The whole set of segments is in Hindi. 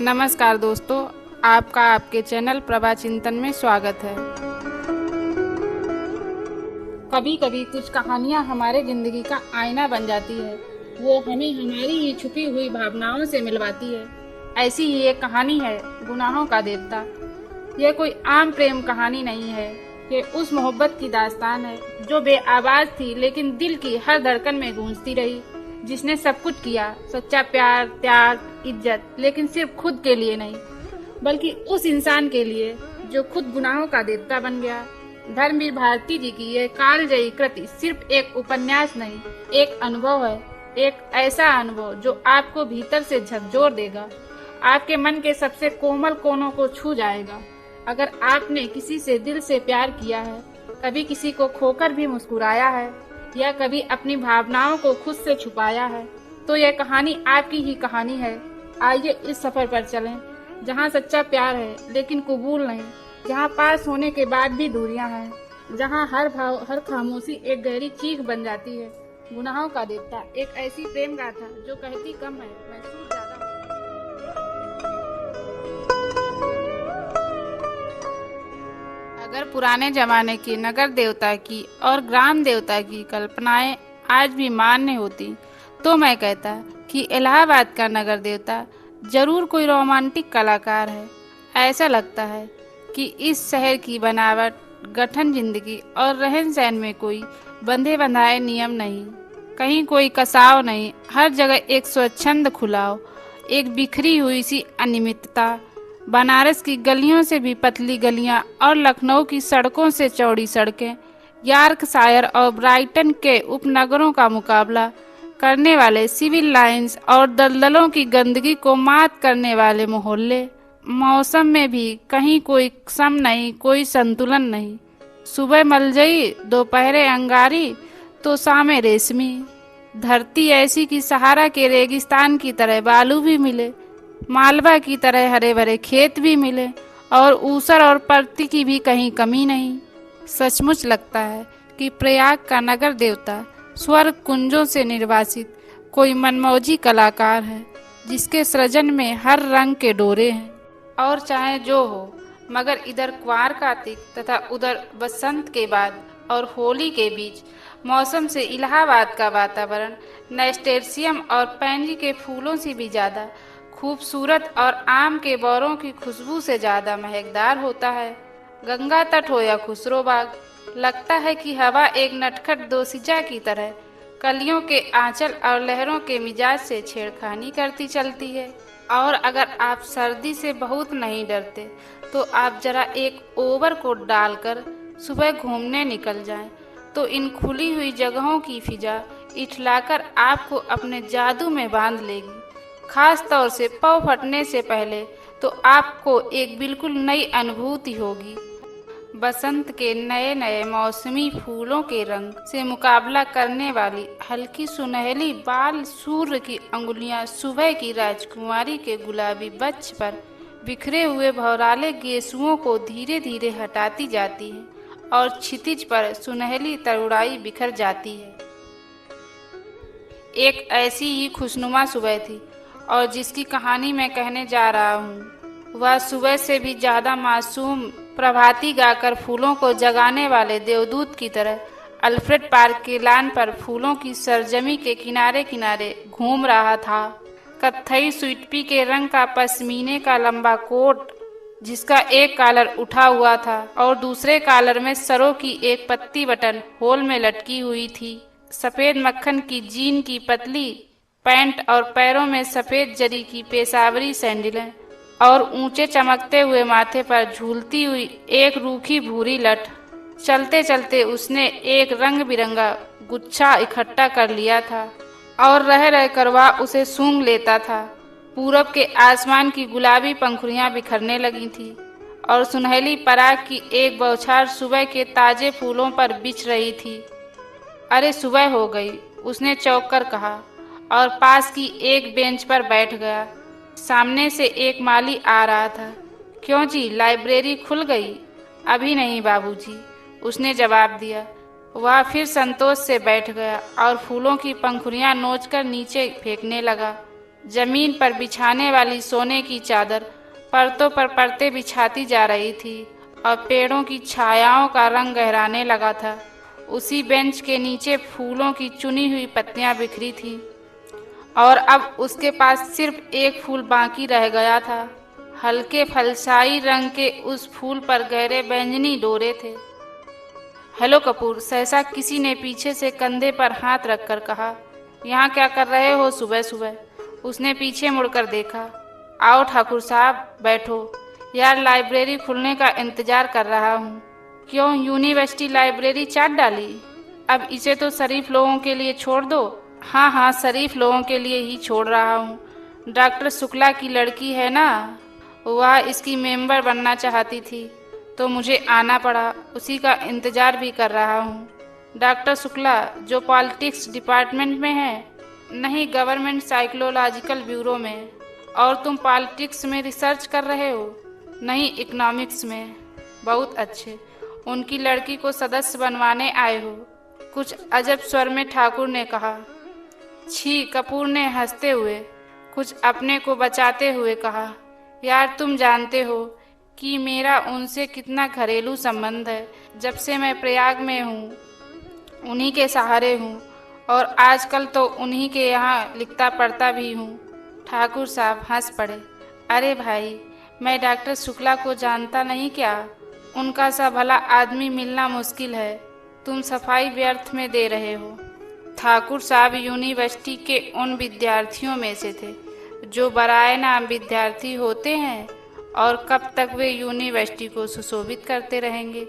नमस्कार दोस्तों, आपका आपके चैनल प्रभा चिंतन में स्वागत है। कभी कभी कुछ कहानियाँ हमारे जिंदगी का आईना बन जाती है। वो हमें हमारी ही छुपी हुई भावनाओं से मिलवाती है। ऐसी ही एक कहानी है गुनाहों का देवता। यह कोई आम प्रेम कहानी नहीं है। ये उस मोहब्बत की दास्तान है जो बेआवाज थी लेकिन दिल की हर धड़कन में गूंजती रही। जिसने सब कुछ किया, सच्चा प्यार, त्याग, इज्जत, लेकिन सिर्फ खुद के लिए नहीं बल्कि उस इंसान के लिए जो खुद गुनाहों का देवता बन गया। धर्मवीर भारती जी की यह कालजयी कृति सिर्फ एक उपन्यास नहीं, एक अनुभव है। एक ऐसा अनुभव जो आपको भीतर से झकझोर देगा, आपके मन के सबसे कोमल कोनों को छू जाएगा। अगर आपने किसी से दिल से प्यार किया है, कभी किसी को खोकर भी मुस्कुराया है या कभी अपनी भावनाओं को खुद से छुपाया है, तो यह कहानी आपकी ही कहानी है। आइए इस सफर पर चलें, जहाँ सच्चा प्यार है लेकिन कबूल नहीं, जहाँ पास होने के बाद भी दूरियां हैं, जहाँ हर भाव, हर खामोशी एक गहरी चीख बन जाती है। गुनाहों का देवता एक ऐसी प्रेम गाथा जो कहती कम है, महसूस ज्यादा है। अगर पुराने जमाने के नगर देवता की और ग्राम देवता की कल्पनाएं आज भी मान्य होती, तो मैं कहता कि इलाहाबाद का नगर देवता जरूर कोई रोमांटिक कलाकार है। ऐसा लगता है कि इस शहर की बनावट, गठन, जिंदगी और रहन सहन में कोई बंधे बंधाए नियम नहीं, कहीं कोई कसाव नहीं। हर जगह एक स्वच्छंद खुलाव, एक बिखरी हुई सी अनियमितता। बनारस की गलियों से भी पतली गलियां और लखनऊ की सड़कों से चौड़ी सड़कें, यॉर्कशायर और ब्राइटन के उपनगरों का मुकाबला करने वाले सिविल लाइंस और दलदलों की गंदगी को मात करने वाले मोहल्ले। मौसम में भी कहीं कोई सम नहीं, कोई संतुलन नहीं। सुबह मलजई, दोपहरे अंगारी, तो शामें रेशमी। धरती ऐसी कि सहारा के रेगिस्तान की तरह बालू भी मिले, मालवा की तरह हरे भरे खेत भी मिले और ऊसर और परती की भी कहीं कमी नहीं। सचमुच लगता है कि प्रयाग का नगर देवता स्वर्ग कुंजों से निर्वासित कोई मनमौजी कलाकार है, जिसके सृजन में हर रंग के डोरे हैं। और चाहे जो हो, मगर इधर क्वार कार्तिक तथा उधर बसंत के बाद और होली के बीच मौसम से इलाहाबाद का वातावरण नैस्टेर्सियम और पैंजी के फूलों से भी ज्यादा खूबसूरत और आम के बौरों की खुशबू से ज्यादा महकदार होता है। गंगा तट हो या खुसरो बाग, लगता है कि हवा एक नटखट दोसिजा की तरह कलियों के आंचल और लहरों के मिजाज से छेड़खानी करती चलती है। और अगर आप सर्दी से बहुत नहीं डरते, तो आप जरा एक ओवरकोट डालकर सुबह घूमने निकल जाएं, तो इन खुली हुई जगहों की फिजा इठलाकर आपको अपने जादू में बांध लेगी। खास तौर से पौ फटने से पहले तो आपको एक बिल्कुल नई अनुभूति होगी। बसंत के नए नए मौसमी फूलों के रंग से मुकाबला करने वाली हल्की सुनहली बाल सूर्य की अंगुलियां सुबह की राजकुमारी के गुलाबी बच्च पर बिखरे हुए भौराले गेसुओं को धीरे धीरे हटाती जाती हैं और क्षितिज पर सुनहली तरुड़ाई बिखर जाती है। एक ऐसी ही खुशनुमा सुबह थी, और जिसकी कहानी मैं कहने जा रहा हूँ वह सुबह से भी ज्यादा मासूम, प्रभाती गाकर फूलों को जगाने वाले देवदूत की तरह अल्फ्रेड पार्क के लान पर फूलों की सरजमी के किनारे किनारे घूम रहा था। कत्थई स्वीटपी के रंग का पश्मीने का लंबा कोट, जिसका एक कॉलर उठा हुआ था और दूसरे कॉलर में सरों की एक पत्ती बटन होल में लटकी हुई थी। सफेद मक्खन की जीन की पतली पैंट और पैरों में सफेद जरी की पेशावरी सैंडलें और ऊंचे चमकते हुए माथे पर झूलती हुई एक रूखी भूरी लठ। चलते चलते उसने एक रंग बिरंगा गुच्छा इकट्ठा कर लिया था और रह रह कर वह उसे सूंघ लेता था। पूरब के आसमान की गुलाबी पंखुड़ियां बिखरने लगी थी और सुनहली पराग की एक बौछार सुबह के ताजे फूलों पर बिछ रही थी। अरे सुबह हो गई, उसने चौंक कर कहा और पास की एक बेंच पर बैठ गया। सामने से एक माली आ रहा था। क्यों जी, लाइब्रेरी खुल गई? अभी नहीं बाबूजी, उसने जवाब दिया। वह फिर संतोष से बैठ गया और फूलों की पंखुड़ियां नोचकर नीचे फेंकने लगा। जमीन पर बिछाने वाली सोने की चादर परतों पर परतें बिछाती जा रही थी और पेड़ों की छायाओं का रंग गहराने लगा था। उसी बेंच के नीचे फूलों की चुनी हुई पत्तियां बिखरी थीं और अब उसके पास सिर्फ एक फूल बाकी रह गया था। हल्के फलसाई रंग के उस फूल पर गहरे बैंगनी डोरे थे। हेलो कपूर, सहसा किसी ने पीछे से कंधे पर हाथ रखकर कहा। यहाँ क्या कर रहे हो सुबह सुबह? उसने पीछे मुड़कर देखा। आओ ठाकुर साहब, बैठो। यार, लाइब्रेरी खुलने का इंतजार कर रहा हूँ। क्यों, यूनिवर्सिटी लाइब्रेरी चाट डाली? अब इसे तो शरीफ लोगों के लिए छोड़ दो। हाँ हाँ, शरीफ लोगों के लिए ही छोड़ रहा हूँ। डॉक्टर शुक्ला की लड़की है ना, वह इसकी मेंबर बनना चाहती थी तो मुझे आना पड़ा। उसी का इंतजार भी कर रहा हूँ। डॉक्टर शुक्ला जो पॉलिटिक्स डिपार्टमेंट में है? नहीं, गवर्नमेंट साइकोलॉजिकल ब्यूरो में। और तुम पॉलिटिक्स में रिसर्च कर रहे हो? नहीं, इकोनॉमिक्स में। बहुत अच्छे। उनकी लड़की को सदस्य बनवाने आए हो? कुछ अजब स्वर में ठाकुर ने कहा। छी, कपूर ने हंसते हुए कुछ अपने को बचाते हुए कहा। यार, तुम जानते हो कि मेरा उनसे कितना घरेलू संबंध है। जब से मैं प्रयाग में हूँ उन्हीं के सहारे हूँ और आजकल तो उन्हीं के यहाँ लिखता पढ़ता भी हूँ। ठाकुर साहब हंस पड़े। अरे भाई, मैं डॉक्टर शुक्ला को जानता नहीं क्या? उनका सा भला आदमी मिलना मुश्किल है। तुम सफाई व्यर्थ में दे रहे हो। ठाकुर साहब यूनिवर्सिटी के उन विद्यार्थियों में से थे जो बराए नाम विद्यार्थी होते हैं और कब तक वे यूनिवर्सिटी को सुशोभित करते रहेंगे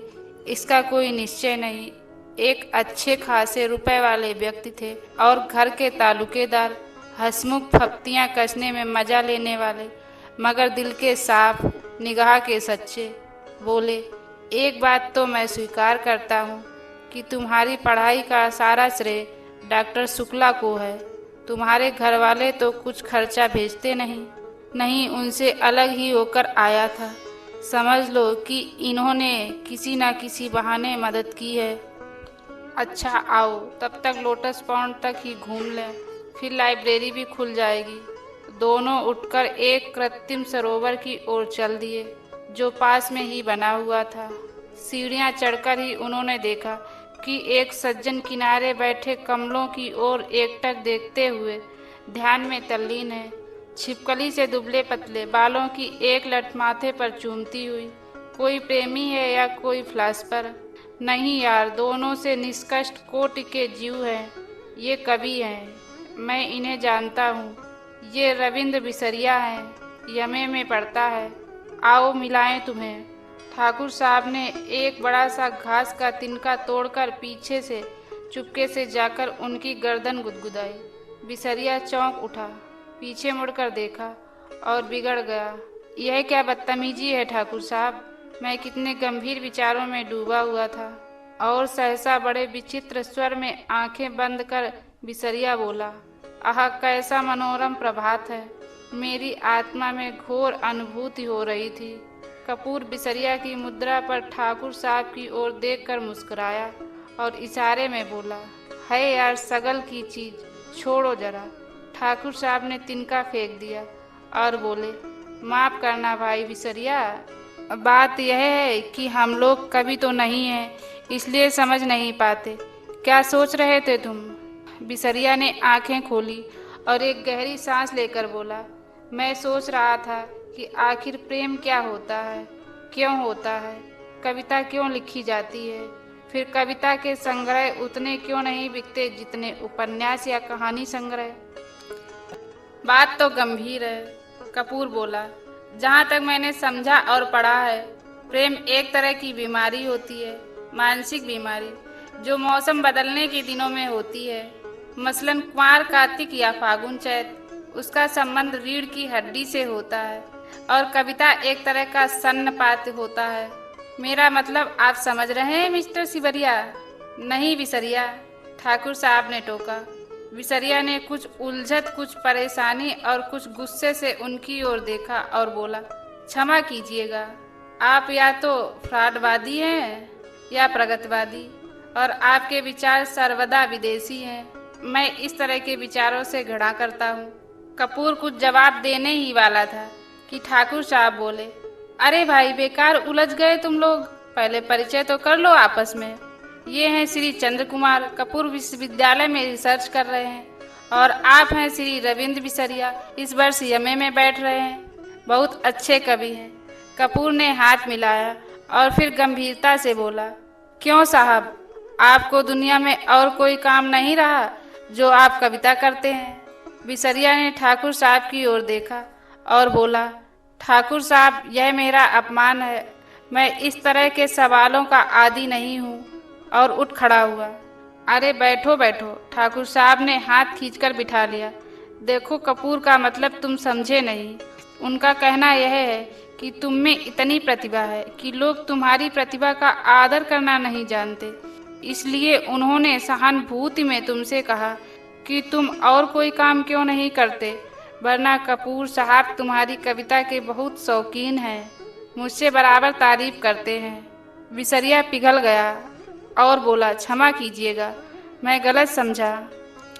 इसका कोई निश्चय नहीं। एक अच्छे खासे रुपए वाले व्यक्ति थे और घर के तालुकेदार, हंसमुख, फप्तियाँ कसने में मजा लेने वाले, मगर दिल के साफ, निगाह के सच्चे। बोले, एक बात तो मैं स्वीकार करता हूँ कि तुम्हारी पढ़ाई का सारा श्रेय डॉक्टर शुक्ला को है। तुम्हारे घर वाले तो कुछ खर्चा भेजते नहीं। नहीं, उनसे अलग ही होकर आया था। समझ लो कि इन्होंने किसी न किसी बहाने मदद की है। अच्छा आओ, तब तक लोटस पॉन्ड तक ही घूम लें, फिर लाइब्रेरी भी खुल जाएगी। दोनों उठकर एक कृत्रिम सरोवर की ओर चल दिए जो पास में ही बना हुआ था। सीढ़ियाँ चढ़कर ही उन्होंने देखा कि एक सज्जन किनारे बैठे कमलों की ओर एकटक देखते हुए ध्यान में तल्लीन है। छिपकली से दुबले पतले बालों की एक लट माथे पर चूमती हुई। कोई प्रेमी है या कोई फिलासफर? नहीं यार, दोनों से निष्कष्ट कोटि के जीव हैं। ये कवि हैं, मैं इन्हें जानता हूँ। ये रविंद्र बिसरिया हैं, यमे में पढ़ता है। आओ मिलाएं तुम्हें। ठाकुर साहब ने एक बड़ा सा घास का तिनका तोड़कर पीछे से चुपके से जाकर उनकी गर्दन गुदगुदाई। बिसरिया चौंक उठा, पीछे मुड़कर देखा और बिगड़ गया। यह क्या बदतमीजी है ठाकुर साहब? मैं कितने गंभीर विचारों में डूबा हुआ था। और सहसा बड़े विचित्र स्वर में आंखें बंद कर बिसरिया बोला, आह कैसा मनोरम प्रभात है। मेरी आत्मा में घोर अनुभूति हो रही थी। कपूर बिसरिया की मुद्रा पर ठाकुर साहब की ओर देखकर मुस्कुराया और इशारे में बोला, है यार सगल की चीज, छोड़ो जरा। ठाकुर साहब ने तिनका फेंक दिया और बोले, माफ करना भाई बिसरिया, बात यह है कि हम लोग कभी तो नहीं हैं, इसलिए समझ नहीं पाते। क्या सोच रहे थे तुम? बिसरिया ने आंखें खोली और एक गहरी सांस लेकर बोला, मैं सोच रहा था कि आखिर प्रेम क्या होता है, क्यों होता है, कविता क्यों लिखी जाती है, फिर कविता के संग्रह उतने क्यों नहीं बिकते जितने उपन्यास या कहानी संग्रह। बात तो गंभीर है, कपूर बोला। जहाँ तक मैंने समझा और पढ़ा है, प्रेम एक तरह की बीमारी होती है, मानसिक बीमारी, जो मौसम बदलने के दिनों में होती है, मसलन कुंवार कार्तिक या फागुन चैत। उसका संबंध रीढ़ की हड्डी से होता है और कविता एक तरह का सन्नपात होता है। मेरा मतलब आप समझ रहे हैं मिस्टर सिबरिया? नहीं बिसरिया, ठाकुर साहब ने टोका। बिसरिया ने कुछ उलझत, कुछ परेशानी और कुछ गुस्से से उनकी ओर देखा और बोला, क्षमा कीजिएगा, आप या तो फ्रॉडवादी हैं या प्रगतिवादी और आपके विचार सर्वदा विदेशी हैं। मैं इस तरह के विचारों से घृणा करता हूँ। कपूर कुछ जवाब देने ही वाला था कि ठाकुर साहब बोले, अरे भाई बेकार उलझ गए तुम लोग, पहले परिचय तो कर लो आपस में। ये हैं श्री चंद्र कुमार, कपूर विश्वविद्यालय में रिसर्च कर रहे हैं, और आप हैं श्री रविंद्र बिसरिया, इस वर्ष एमए में बैठ रहे हैं, बहुत अच्छे कवि हैं। कपूर ने हाथ मिलाया और फिर गंभीरता से बोला, क्यों साहब, आपको दुनिया में और कोई काम नहीं रहा जो आप कविता करते हैं? बिसरिया ने ठाकुर साहब की ओर देखा और बोला, ठाकुर साहब, यह मेरा अपमान है, मैं इस तरह के सवालों का आदी नहीं हूँ। और उठ खड़ा हुआ। अरे बैठो बैठो, ठाकुर साहब ने हाथ खींचकर बिठा लिया। देखो कपूर का मतलब तुम समझे नहीं। उनका कहना यह है कि तुम में इतनी प्रतिभा है कि लोग तुम्हारी प्रतिभा का आदर करना नहीं जानते, इसलिए उन्होंने सहानुभूति में तुमसे कहा कि तुम और कोई काम क्यों नहीं करते, वरना कपूर साहब तुम्हारी कविता के बहुत शौकीन हैं, मुझसे बराबर तारीफ करते हैं। बिसरिया पिघल गया और बोला, क्षमा कीजिएगा, मैं गलत समझा।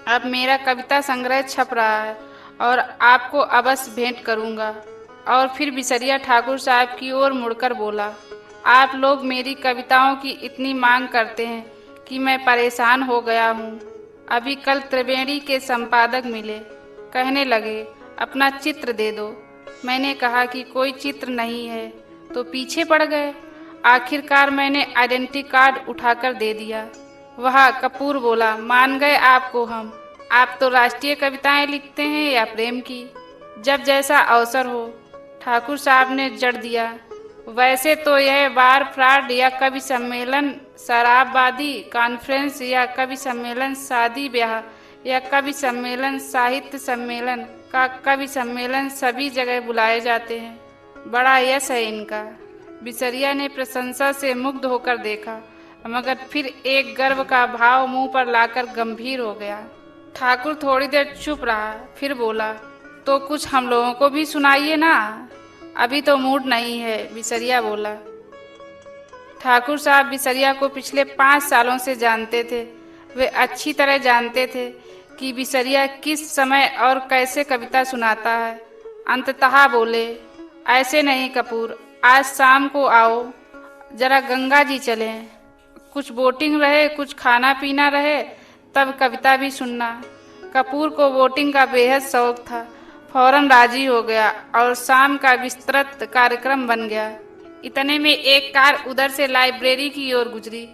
अब मेरा कविता संग्रह छप रहा है और आपको अवश्य भेंट करूंगा। और फिर बिसरिया ठाकुर साहब की ओर मुड़कर बोला, आप लोग मेरी कविताओं की इतनी मांग करते हैं कि मैं परेशान हो गया हूँ। अभी कल त्रिवेणी के संपादक मिले, कहने लगे अपना चित्र दे दो। मैंने कहा कि कोई चित्र नहीं है, तो पीछे पड़ गए। आखिरकार मैंने आइडेंटिटी कार्ड उठाकर दे दिया। वह कपूर बोला, मान गए आपको हम। आप तो राष्ट्रीय कविताएं लिखते हैं या प्रेम की, जब जैसा अवसर हो। ठाकुर साहब ने जड़ दिया, वैसे तो यह बार फ्राड या कवि सम्मेलन शराबबादी कॉन्फ्रेंस या कवि सम्मेलन शादी ब्याह या कवि सम्मेलन साहित्य सम्मेलन का कवि सम्मेलन सभी जगह बुलाए जाते हैं। बड़ा यश है इनका। बिसरिया ने प्रशंसा से मुग्ध होकर देखा, मगर फिर एक गर्व का भाव मुंह पर लाकर गंभीर हो गया। ठाकुर थोड़ी देर चुप रहा, फिर बोला, तो कुछ हम लोगों को भी सुनाइए ना। अभी तो मूड नहीं है, बिसरिया बोला। ठाकुर साहब बिसरिया को पिछले 5 सालों से जानते थे। वे अच्छी तरह जानते थे कि बिसरिया किस समय और कैसे कविता सुनाता है। अंततः बोले, ऐसे नहीं कपूर, आज शाम को आओ, जरा गंगा जी चलें, कुछ बोटिंग रहे, कुछ खाना पीना रहे, तब कविता भी सुनना। कपूर को बोटिंग का बेहद शौक था, फौरन राजी हो गया और शाम का विस्तृत कार्यक्रम बन गया। इतने में एक कार उधर से लाइब्रेरी की ओर गुजरी।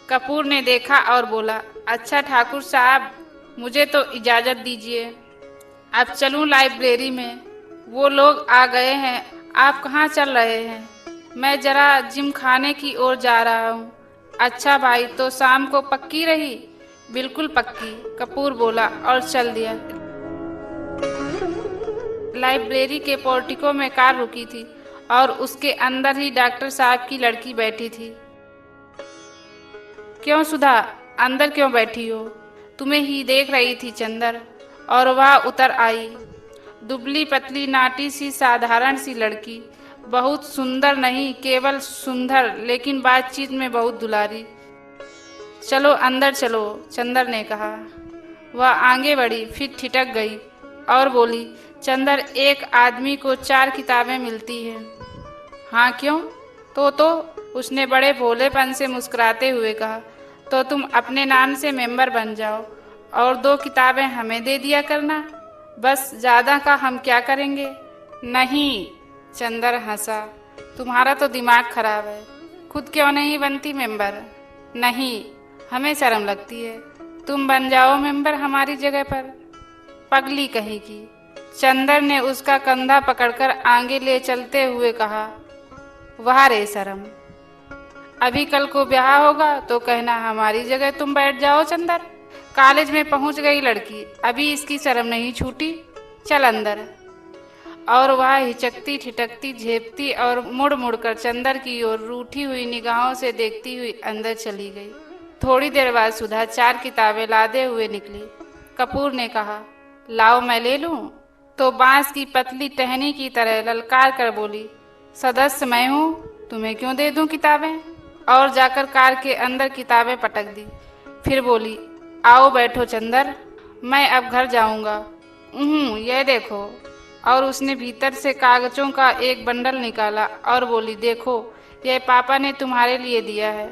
कपूर ने देखा और बोला, अच्छा ठाकुर साहब, मुझे तो इजाज़त दीजिए, अब चलूं लाइब्रेरी में। वो लोग आ गए हैं, आप कहाँ चल रहे हैं? मैं जरा जिम खाने की ओर जा रहा हूँ। अच्छा भाई, तो शाम को पक्की रही? बिल्कुल पक्की, कपूर बोला और चल दिया। लाइब्रेरी के पोर्टिको में कार रुकी थी और उसके अंदर ही डॉक्टर साहब की लड़की बैठी थी। क्यों सुधा, अंदर क्यों बैठी हो? तुम्हें ही देख रही थी चंदर। और वह उतर आई। दुबली पतली नाटी सी साधारण सी लड़की, बहुत सुंदर नहीं, केवल सुंदर, लेकिन बातचीत में बहुत दुलारी। चलो अंदर चलो, चंदर ने कहा। वह आगे बढ़ी, फिर ठिठक गई और बोली, चंदर, एक आदमी को 4 किताबें मिलती हैं। हाँ क्यों? तो उसने बड़े भोलेपन से मुस्कुराते हुए कहा, तो तुम अपने नाम से मेंबर बन जाओ और 2 किताबें हमें दे दिया करना, बस, ज़्यादा का हम क्या करेंगे? नहीं, चंदर हंसा, तुम्हारा तो दिमाग खराब है, खुद क्यों नहीं बनती मेंबर? नहीं, हमें शर्म लगती है, तुम बन जाओ मेंबर हमारी जगह पर। पगली कहेगी। चंदर ने उसका कंधा पकड़कर आगे ले चलते हुए कहा, वाह रे शर्म, अभी कल को ब्याह होगा तो कहना हमारी जगह तुम बैठ जाओ चंदर। कॉलेज में पहुंच गई लड़की, अभी इसकी शर्म नहीं छूटी, चल अंदर। और वह हिचकती ठिठकती झेपती और मुड़ मुड़कर चंदर की ओर रूठी हुई निगाहों से देखती हुई अंदर चली गई। थोड़ी देर बाद सुधा 4 किताबें लादे हुए निकली। कपूर ने कहा, लाओ मैं ले लूं? तो बांस की पतली टहनी की तरह ललकार कर बोली, सदस्य मैं हूँ, तुम्हें क्यों दे दूं किताबें? और जाकर कार के अंदर किताबें पटक दी। फिर बोली, आओ बैठो चंदर, मैं अब घर जाऊंगा, यह देखो। और उसने भीतर से कागजों का एक बंडल निकाला और बोली, देखो, यह पापा ने तुम्हारे लिए दिया है।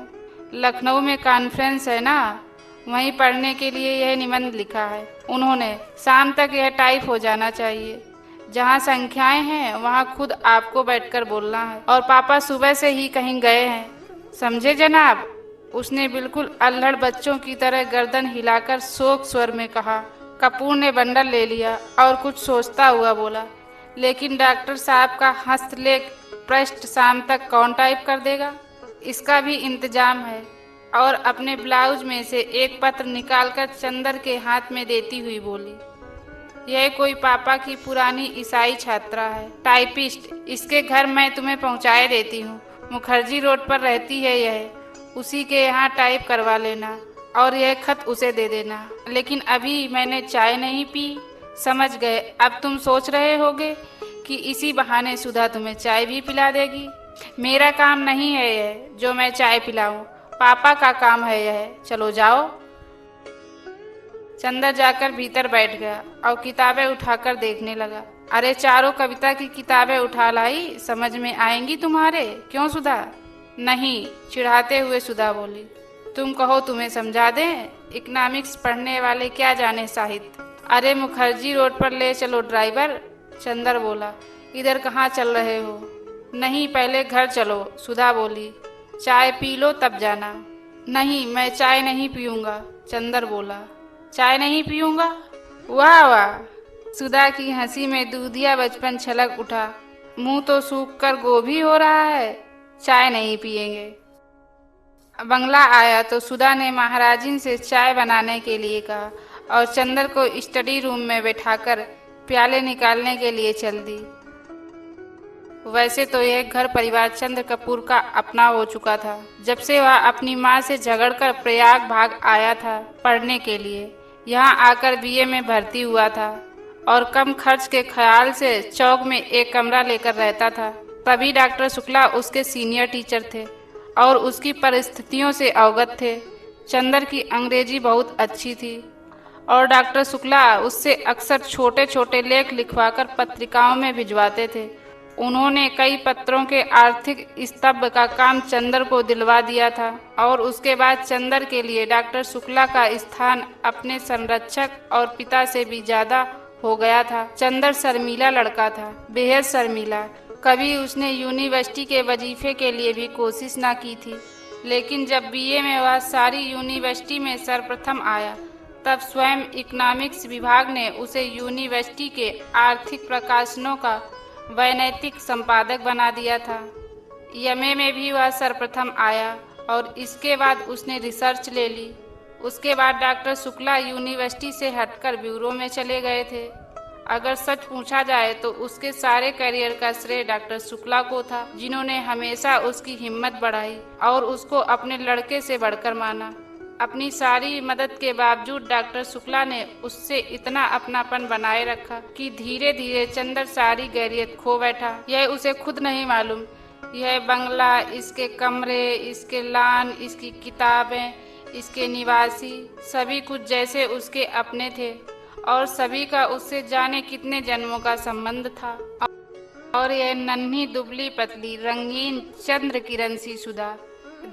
लखनऊ में कॉन्फ्रेंस है ना, वहीं पढ़ने के लिए यह निबंध लिखा है उन्होंने। शाम तक यह टाइप हो जाना चाहिए। जहाँ संख्याएं हैं वहाँ खुद आपको बैठकर बोलना है। और पापा सुबह से ही कहीं गए हैं, समझे जनाब? उसने बिल्कुल अल्हड़ बच्चों की तरह गर्दन हिलाकर शोक स्वर में कहा। कपूर ने बंडल ले लिया और कुछ सोचता हुआ बोला, लेकिन डॉक्टर साहब का हस्तलेख पृष्ठ शाम तक कौन टाइप कर देगा? इसका भी इंतजाम है। और अपने ब्लाउज में से एक पत्र निकालकर चंदर के हाथ में देती हुई बोली, यह कोई पापा की पुरानी ईसाई छात्रा है, टाइपिस्ट। इसके घर मैं तुम्हें पहुंचाए देती हूँ। मुखर्जी रोड पर रहती है यह, उसी के यहाँ टाइप करवा लेना और यह खत उसे दे देना। लेकिन अभी मैंने चाय नहीं पी। समझ गए। अब तुम सोच रहे होगे कि इसी बहाने सुधा तुम्हें चाय भी पिला देगी। मेरा काम नहीं है यह जो मैं चाय पिलाऊं, पापा का काम है यह। चलो जाओ। चंदर जाकर भीतर बैठ गया और किताबें उठाकर देखने लगा। अरे चारों कविता की किताबें उठा लाई, समझ में आएंगी तुम्हारे। क्यों सुधा? नहीं, चिढ़ाते हुए सुधा बोली। तुम कहो तुम्हें समझा दें? इकोनॉमिक्स पढ़ने वाले क्या जाने साहित्य। अरे मुखर्जी रोड पर ले चलो ड्राइवर, चंदर बोला। इधर कहाँ चल रहे हो? नहीं, पहले घर चलो, सुधा बोली। चाय पी लो तब जाना। नहीं, मैं चाय नहीं पीऊंगा, चंदर बोला। चाय नहीं पीऊंगा? वाह वाह। सुधा की हंसी में दूधिया बचपन छलक उठा। मुंह तो सूख कर गोभी हो रहा है। चाय नहीं पिएंगे। बंगला आया तो सुधा ने महाराजिन से चाय बनाने के लिए कहा और चंदर को स्टडी रूम में बैठाकर प्याले निकालने के लिए चल दी। वैसे तो यह घर परिवार चंद्र कपूर का अपना हो चुका था। जब से वह अपनी माँ से झगड़कर प्रयाग भाग आया था पढ़ने के लिए, यहाँ आकर बीए में भर्ती हुआ था और कम खर्च के ख्याल से चौक में एक कमरा लेकर रहता था। तभी डॉक्टर शुक्ला उसके सीनियर टीचर थे और उसकी परिस्थितियों से अवगत थे। चंदर की अंग्रेजी बहुत अच्छी थी और डॉक्टर शुक्ला उससे अक्सर छोटे छोटे लेख लिखवाकर पत्रिकाओं में भिजवाते थे। उन्होंने कई पत्रों के आर्थिक स्तंभ का काम चंदर को दिलवा दिया था और उसके बाद चंदर के लिए डॉक्टर शुक्ला का स्थान अपने संरक्षक और पिता से भी ज्यादा हो गया था। चंदर शर्मीला लड़का था, बेहद शर्मीला। कभी उसने यूनिवर्सिटी के वजीफे के लिए भी कोशिश ना की थी, लेकिन जब बीए में वह सारी यूनिवर्सिटी में सर्वप्रथम आया, तब स्वयं इकोनॉमिक्स विभाग ने उसे यूनिवर्सिटी के आर्थिक प्रकाशनों का वैनैतिक संपादक बना दिया था। एमए में भी वह सर्वप्रथम आया और इसके बाद उसने रिसर्च ले ली। उसके बाद डॉक्टर शुक्ला यूनिवर्सिटी से हटकर ब्यूरो में चले गए थे। अगर सच पूछा जाए तो उसके सारे करियर का श्रेय डॉक्टर शुक्ला को था, जिन्होंने हमेशा उसकी हिम्मत बढ़ाई और उसको अपने लड़के से बढ़कर माना। अपनी सारी मदद के बावजूद डॉक्टर शुक्ला ने उससे इतना अपनापन बनाए रखा कि धीरे धीरे चंदर सारी गैरियत खो बैठा। यह उसे खुद नहीं मालूम। यह बंगला, इसके कमरे, इसके लॉन, इसकी किताबें, इसके निवासी, सभी कुछ जैसे उसके अपने थे और सभी का उससे जाने कितने जन्मों का संबंध था। और यह नन्ही दुबली पतली रंगीन चंद्र किरण सी सुधा,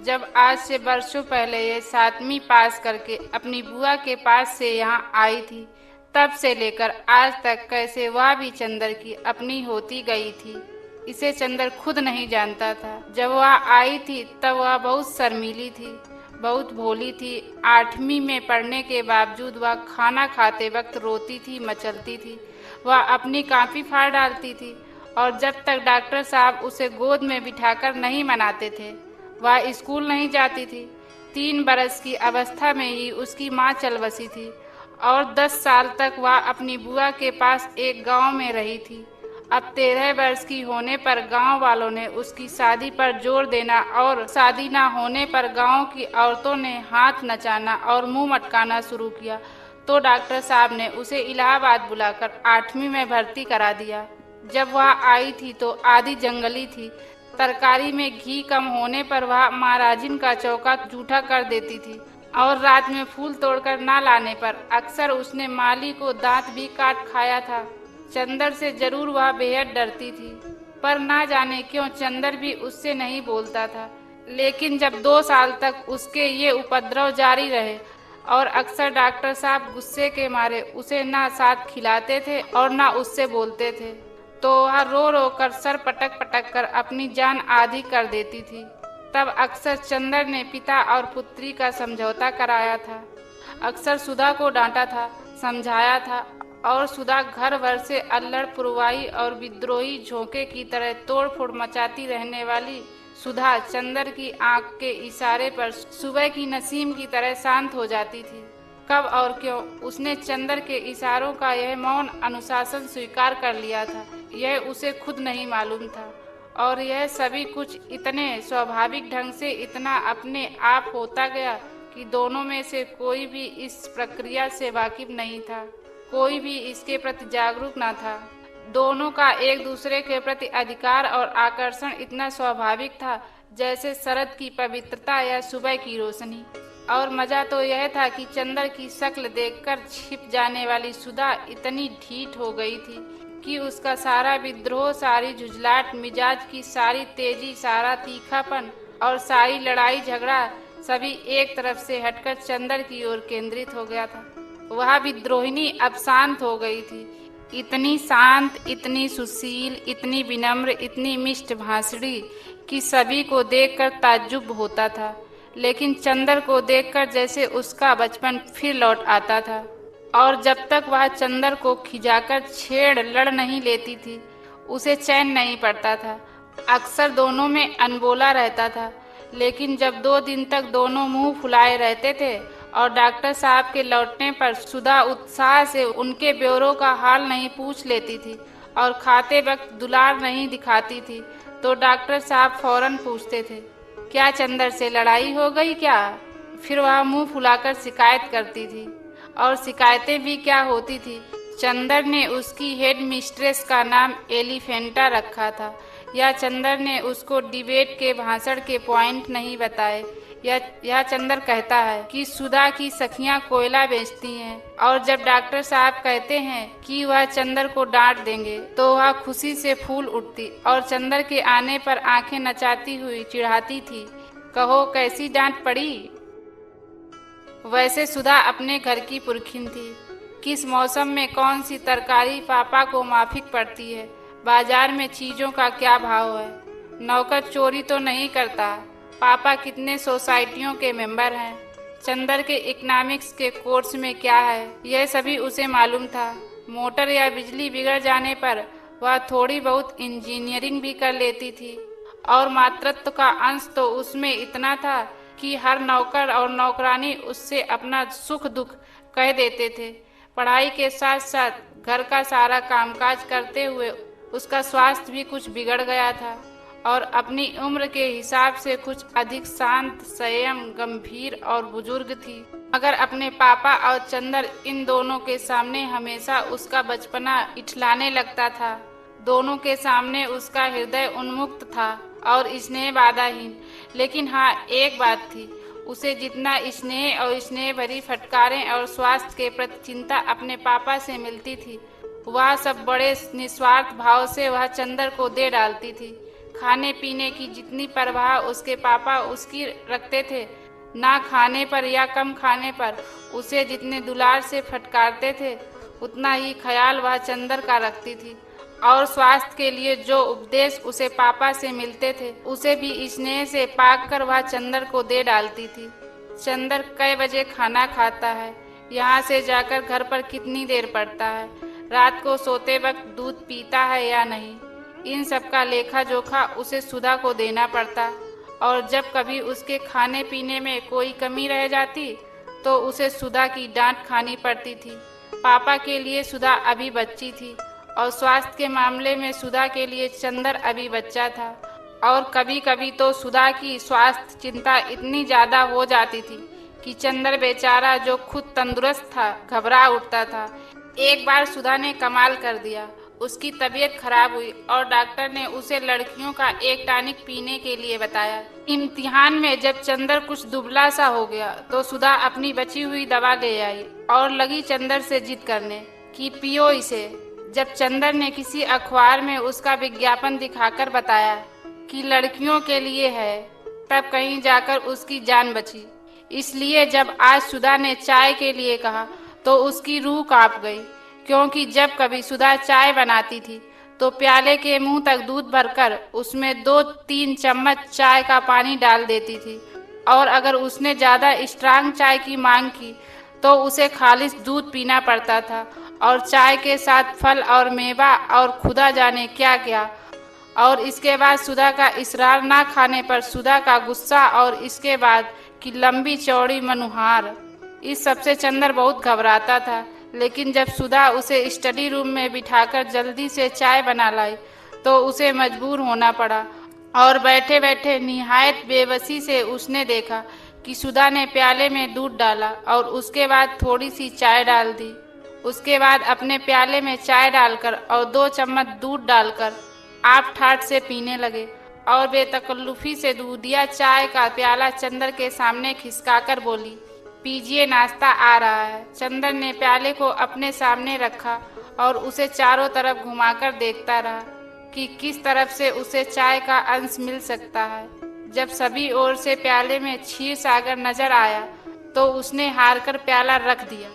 जब आज से वर्षों पहले ये 7वीं पास करके अपनी बुआ के पास से यहाँ आई थी, तब से लेकर आज तक कैसे वह भी चंदर की अपनी होती गई थी, इसे चंदर खुद नहीं जानता था। जब वह आई थी तब वह बहुत शर्मीली थी, बहुत भोली थी। 8वीं में पढ़ने के बावजूद वह खाना खाते वक्त रोती थी, मचलती थी। वह अपनी कॉपी फाड़ डालती थी और जब तक डॉक्टर साहब उसे गोद में बिठाकर नहीं मनाते थे, वह स्कूल नहीं जाती थी। 3 बरस की अवस्था में ही उसकी माँ चल बसी थी और 10 साल तक वह अपनी बुआ के पास एक गांव में रही थी। अब 13 वर्ष की होने पर गांव वालों ने उसकी शादी पर जोर देना और शादी ना होने पर गांव की औरतों ने हाथ नचाना और मुंह मटकाना शुरू किया, तो डॉक्टर साहब ने उसे इलाहाबाद बुलाकर 8वीं में भर्ती करा दिया। जब वह आई थी तो आधी जंगली थी। तरकारी में घी कम होने पर वह महाराजिन का चौका जूठा कर देती थी और रात में फूल तोड़कर ना लाने पर अक्सर उसने माली को दांत भी काट खाया था। चंदर से जरूर वह बेहद डरती थी, पर ना जाने क्यों चंदर भी उससे नहीं बोलता था। लेकिन जब 2 साल तक उसके ये उपद्रव जारी रहे और अक्सर डॉक्टर साहब गुस्से के मारे उसे ना साथ खिलाते थे और ना उससे बोलते थे, तो वह रो रो कर सर पटक पटक कर अपनी जान आधी कर देती थी। तब अक्सर चंदर ने पिता और पुत्री का समझौता कराया था। अक्सर सुधा को डांटा था, समझाया था, और सुधा घर भर से अल्लड़ पुरवाई और विद्रोही झोंके की तरह तोड़ फोड़ मचाती रहने वाली सुधा चंदर की आंख के इशारे पर सुबह की नसीम की तरह शांत हो जाती थी। कब और क्यों उसने चंदर के इशारों का यह मौन अनुशासन स्वीकार कर लिया था, यह उसे खुद नहीं मालूम था। और यह सभी कुछ इतने स्वाभाविक ढंग से इतना अपने आप होता गया कि दोनों में से कोई भी इस प्रक्रिया से वाकिफ नहीं था, कोई भी इसके प्रति जागरूक न था। दोनों का एक दूसरे के प्रति अधिकार और आकर्षण इतना स्वाभाविक था जैसे शरद की पवित्रता या सुबह की रोशनी। और मजा तो यह था कि चंदर की शक्ल देखकर छिप जाने वाली सुधा इतनी ढीठ हो गई थी कि उसका सारा विद्रोह, सारी झुंझलाहट, मिजाज की सारी तेजी, सारा तीखापन और सारी लड़ाई झगड़ा सभी एक तरफ से हटकर चंदर की ओर केंद्रित हो गया था। वह विद्रोहिनी अब शांत हो गई थी, इतनी शांत, इतनी सुशील, इतनी विनम्र, इतनी मिष्ट भाषणी कि सभी को देखकर ताज्जुब होता था। लेकिन चंदर को देखकर जैसे उसका बचपन फिर लौट आता था। और जब तक वह चंदर को खिजाकर छेड़ लड़ नहीं लेती थी, उसे चैन नहीं पड़ता था। अक्सर दोनों में अनबोला रहता था। लेकिन जब 2 दिन तक दोनों मुंह फुलाए रहते थे और डॉक्टर साहब के लौटने पर सुधा उत्साह से उनके ब्योरों का हाल नहीं पूछ लेती थी और खाते वक्त दुलार नहीं दिखाती थी, तो डॉक्टर साहब फौरन पूछते थे, क्या चंदर से लड़ाई हो गई क्या? फिर वह मुंह फुलाकर शिकायत करती थी। और शिकायतें भी क्या होती थी। चंदर ने उसकी हेड मिस्ट्रेस का नाम एलिफेंटा रखा था, या चंदर ने उसको डिबेट के भाषण के पॉइंट नहीं बताए, या चंदर कहता है कि सुधा की सखियां कोयला बेचती हैं। और जब डॉक्टर साहब कहते हैं कि वह चंदर को डांट देंगे, तो वह खुशी से फूल उठती और चंदर के आने पर आंखें नचाती हुई चिढ़ाती थी, कहो कैसी डांट पड़ी। वैसे सुधा अपने घर की पुरखिन थी। किस मौसम में कौन सी तरकारी पापा को माफिक पड़ती है, बाजार में चीजों का क्या भाव है, नौकर चोरी तो नहीं करता, पापा कितने सोसाइटियों के मेंबर हैं, चंदर के इकोनॉमिक्स के कोर्स में क्या है, यह सभी उसे मालूम था। मोटर या बिजली बिगड़ जाने पर वह थोड़ी बहुत इंजीनियरिंग भी कर लेती थी। और मातृत्व का अंश तो उसमें इतना था कि हर नौकर और नौकरानी उससे अपना सुख दुख कह देते थे। पढ़ाई के साथ साथ घर का सारा कामकाज करते हुए उसका स्वास्थ्य भी कुछ बिगड़ गया था और अपनी उम्र के हिसाब से कुछ अधिक शांत, संयम, गंभीर और बुजुर्ग थी। मगर अपने पापा और चंदर इन दोनों के सामने हमेशा उसका बचपना इठलाने लगता था। दोनों के सामने उसका हृदय उन्मुक्त था और स्नेह बाधाहीन। लेकिन हाँ, एक बात थी, उसे जितना स्नेह और स्नेह भरी फटकारें और स्वास्थ्य के प्रति चिंता अपने पापा से मिलती थी, वह सब बड़े निस्वार्थ भाव से वह चंदर को दे डालती थी। खाने पीने की जितनी परवाह उसके पापा उसकी रखते थे, ना खाने पर या कम खाने पर उसे जितने दुलार से फटकारते थे, उतना ही ख्याल वह चंदर का रखती थी। और स्वास्थ्य के लिए जो उपदेश उसे पापा से मिलते थे, उसे भी स्नेह से पाक कर वह चंदर को दे डालती थी। चंदर कै बजे खाना खाता है, यहाँ से जाकर घर पर कितनी देर पड़ता है, रात को सोते वक्त दूध पीता है या नहीं, इन सब का लेखा जोखा उसे सुधा को देना पड़ता। और जब कभी उसके खाने पीने में कोई कमी रह जाती तो उसे सुधा की डांट खानी पड़ती थी। पापा के लिए सुधा अभी बच्ची थी और स्वास्थ्य के मामले में सुधा के लिए चंदर अभी बच्चा था। और कभी कभी तो सुधा की स्वास्थ्य चिंता इतनी ज़्यादा हो जाती थी कि चंदर बेचारा, जो खुद तंदुरुस्त था, घबरा उठता था। एक बार सुधा ने कमाल कर दिया। उसकी तबीयत खराब हुई और डॉक्टर ने उसे लड़कियों का एक टॉनिक पीने के लिए बताया। इम्तिहान में जब चंदर कुछ दुबला सा हो गया तो सुधा अपनी बची हुई दवा ले आई और लगी चंदर से जिद करने कि पियो इसे। जब चंदर ने किसी अखबार में उसका विज्ञापन दिखाकर बताया कि लड़कियों के लिए है, तब कहीं जाकर उसकी जान बची। इसलिए जब आज सुधा ने चाय के लिए कहा तो उसकी रूह कांप गई, क्योंकि जब कभी सुधा चाय बनाती थी तो प्याले के मुंह तक दूध भरकर उसमें 2-3 चम्मच चाय का पानी डाल देती थी, और अगर उसने ज़्यादा स्ट्रांग चाय की मांग की तो उसे खालिस दूध पीना पड़ता था, और चाय के साथ फल और मेवा और खुदा जाने क्या क्या। और इसके बाद सुधा का इसरार ना खाने पर सुधा का गुस्सा और इसके बाद की लंबी चौड़ी मनुहार, इस सबसे चंदर बहुत घबराता था। लेकिन जब सुधा उसे स्टडी रूम में बिठाकर जल्दी से चाय बना लाई तो उसे मजबूर होना पड़ा, और बैठे बैठे निहायत बेबसी से उसने देखा कि सुधा ने प्याले में दूध डाला और उसके बाद थोड़ी सी चाय डाल दी। उसके बाद अपने प्याले में चाय डालकर और 2 चम्मच दूध डालकर आप ठाठ से पीने लगे, और बेतकल्लुफी से दूधिया चाय का प्याला चंदर के सामने खिसकाकर बोली, पीजिए, नाश्ता आ रहा है। चंदर ने प्याले को अपने सामने रखा और उसे चारों तरफ घुमाकर देखता रहा कि किस तरफ से उसे चाय का अंश मिल सकता है। जब सभी ओर से प्याले में क्षीर सागर नजर आया तो उसने हारकर प्याला रख दिया।